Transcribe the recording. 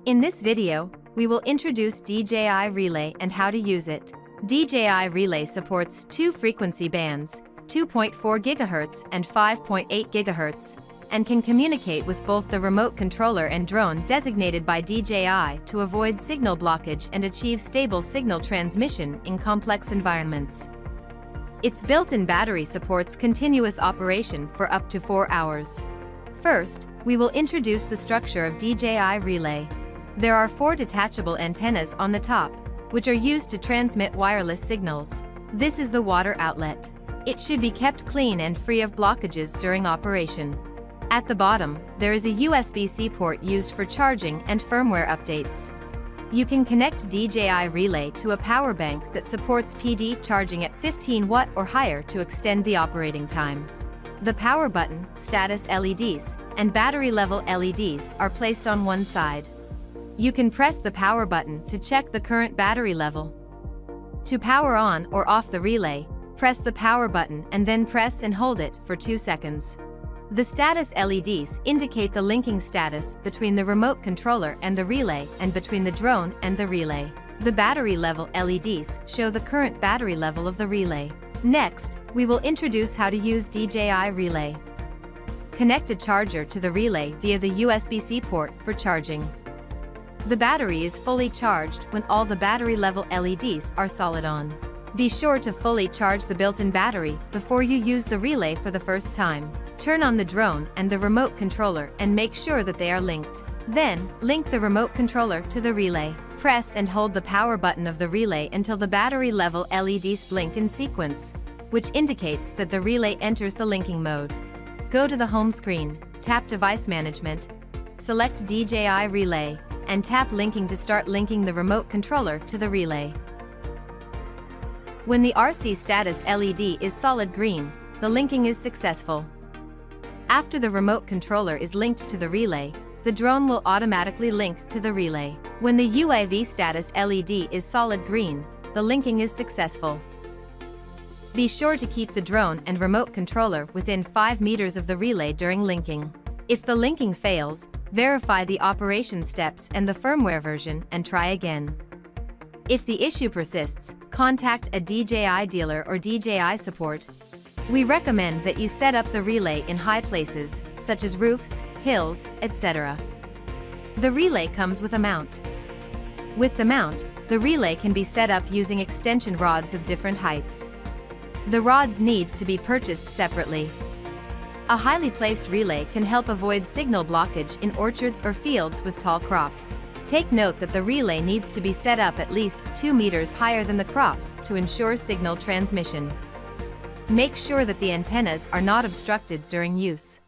In this video, we will introduce DJI Relay and how to use it. DJI Relay supports two frequency bands, 2.4 GHz and 5.8 GHz, and can communicate with both the remote controller and drone designated by DJI to avoid signal blockage and achieve stable signal transmission in complex environments. Its built-in battery supports continuous operation for up to 4 hours. First, we will introduce the structure of DJI Relay. There are 4 detachable antennas on the top, which are used to transmit wireless signals. This is the water outlet. It should be kept clean and free of blockages during operation. At the bottom, there is a USB-C port used for charging and firmware updates. You can connect DJI Relay to a power bank that supports PD charging at 15 watt or higher to extend the operating time. The power button, status LEDs, and battery level LEDs are placed on one side. You can press the power button to check the current battery level. To power on or off the relay, press the power button and then press and hold it for 2 seconds. The status LEDs indicate the linking status between the remote controller and the relay and between the drone and the relay. The battery level LEDs show the current battery level of the relay. Next, we will introduce how to use DJI Relay. Connect a charger to the relay via the USB-C port for charging. The battery is fully charged when all the battery level LEDs are solid on. Be sure to fully charge the built-in battery before you use the relay for the first time. Turn on the drone and the remote controller and make sure that they are linked. Then, link the remote controller to the relay. Press and hold the power button of the relay until the battery level LEDs blink in sequence, which indicates that the relay enters the linking mode. Go to the home screen, tap Device Management, select DJI Relay, and tap Linking to start linking the remote controller to the relay. When the RC status LED is solid green, the linking is successful. After the remote controller is linked to the relay, the drone will automatically link to the relay. When the UAV status LED is solid green, the linking is successful. Be sure to keep the drone and remote controller within 5 meters of the relay during linking. If the linking fails, verify the operation steps and the firmware version and try again. If the issue persists, contact a DJI dealer or DJI support. We recommend that you set up the relay in high places, such as roofs, hills, etc. The relay comes with a mount. With the mount, the relay can be set up using extension rods of different heights. The rods need to be purchased separately. A highly placed relay can help avoid signal blockage in orchards or fields with tall crops. Take note that the relay needs to be set up at least 2 meters higher than the crops to ensure signal transmission. Make sure that the antennas are not obstructed during use.